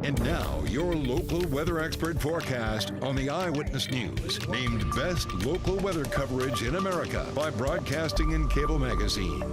And now, your local weather expert forecast on the Eyewitness News, named Best Local Weather Coverage in America by Broadcasting and Cable Magazine.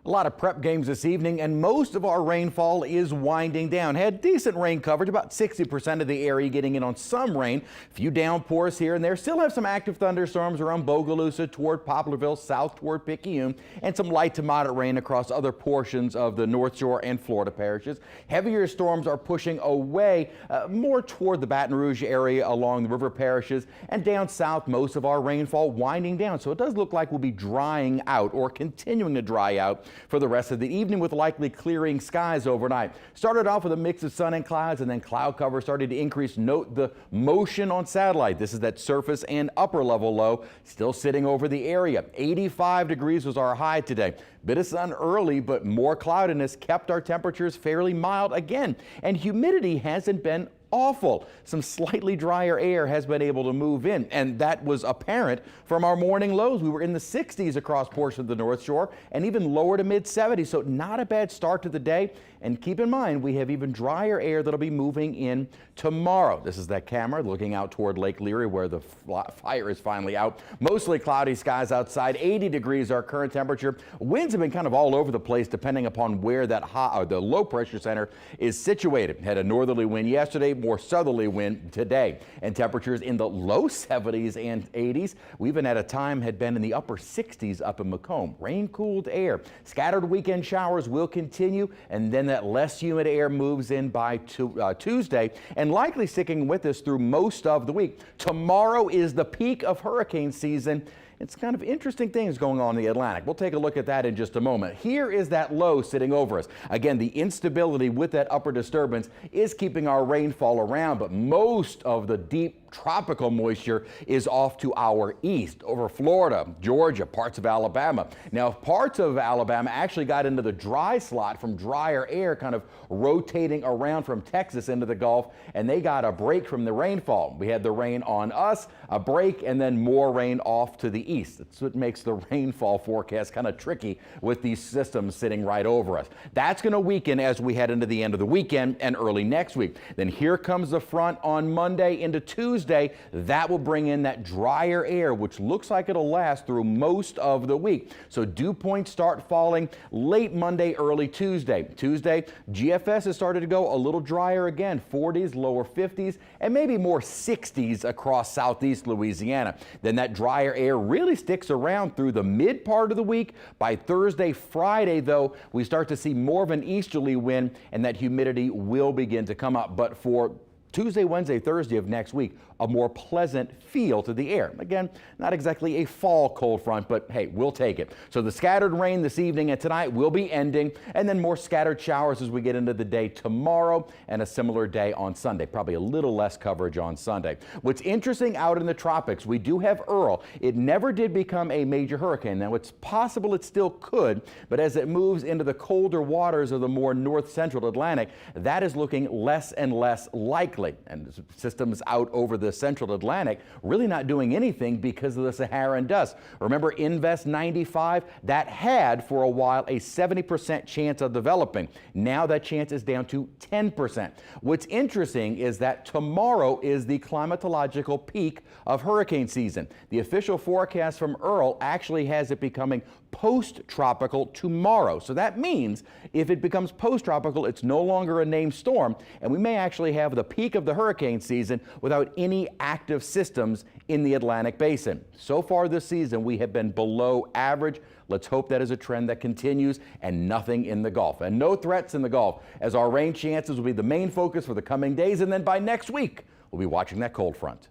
A lot of prep games this evening, and most of our rainfall is winding down. Had decent rain coverage, about 60% of the area getting in on some rain. A few downpours here and there. Still have some active thunderstorms around Bogalusa toward Poplarville, south toward Picayune, and some light to moderate rain across other portions of the North Shore and Florida parishes. Heavier storms are pushing away more toward the Baton Rouge area along the river parishes, and down south most of our rainfall winding down. So it does look like we'll be drying out or continuing to dry out for the rest of the evening, with likely clearing skies overnight. Started off with a mix of sun and clouds, and then cloud cover started to increase. Note the motion on satellite. This is that surface and upper level low still sitting over the area. 85 degrees was our high today. Bit of sun early, but more cloudiness kept our temperatures fairly mild again, and humidity hasn't been awful. Some slightly drier air has been able to move in, and that was apparent from our morning lows. We were in the 60s across portions of the North Shore and even lower to mid 70s, so not a bad start to the day. And keep in mind, we have even drier air that'll be moving in tomorrow. This is that camera looking out toward Lake Leary where the fire is finally out. Mostly cloudy skies outside. 80 degrees our current temperature. Winds have been kind of all over the place depending upon where that the low pressure center is situated. Had a northerly wind yesterday, more southerly wind today, and temperatures in the low 70s and 80s. We even at a time had been in the upper 60s up in Macomb. Rain cooled air. Scattered weekend showers will continue, and then that less humid air moves in by Tuesday and likely sticking with us through most of the week. Tomorrow is the peak of hurricane season. It's kind of interesting things going on in the Atlantic. We'll take a look at that in just a moment. Here is that low sitting over us. Again, the instability with that upper disturbance is keeping our rainfall around, but most of the deep tropical moisture is off to our east over Florida, Georgia, parts of Alabama. Now, parts of Alabama actually got into the dry slot from drier air kind of rotating around from Texas into the Gulf, and they got a break from the rainfall. We had the rain on us, a break, and then more rain off to the east. That's what makes the rainfall forecast kind of tricky with these systems sitting right over us. That's going to weaken as we head into the end of the weekend and early next week. Then here comes the front on Monday into Tuesday. That will bring in that drier air, which looks like it'll last through most of the week. So dew points start falling late Monday, early Tuesday. Tuesday, GFS has started to go a little drier again, 40s, lower 50s, and maybe more 60s across southeast Louisiana. Then that drier air really sticks around through the mid part of the week. By Thursday, Friday, though, we start to see more of an easterly wind, and that humidity will begin to come up. But for Tuesday, Wednesday, Thursday of next week, a more pleasant feel to the air. Again, not exactly a fall cold front, but hey, we'll take it. So the scattered rain this evening and tonight will be ending, and then more scattered showers as we get into the day tomorrow, and a similar day on Sunday. Probably a little less coverage on Sunday. What's interesting out in the tropics, we do have Earl. It never did become a major hurricane. Now, it's possible it still could, but as it moves into the colder waters of the more north central Atlantic, that is looking less and less likely. And systems out over the central Atlantic really not doing anything because of the Saharan dust. Remember Invest 95? That had for a while a 70% chance of developing. Now that chance is down to 10%. What's interesting is that tomorrow is the climatological peak of hurricane season. The official forecast from Earl actually has it becoming post-tropical tomorrow. So that means if it becomes post-tropical, it's no longer a named storm, and we may actually have the peak of the hurricane season without any active systems in the Atlantic basin. So far this season, we have been below average. Let's hope that is a trend that continues, and nothing in the Gulf. And no threats in the Gulf, as our rain chances will be the main focus for the coming days, and then by next week, we'll be watching that cold front.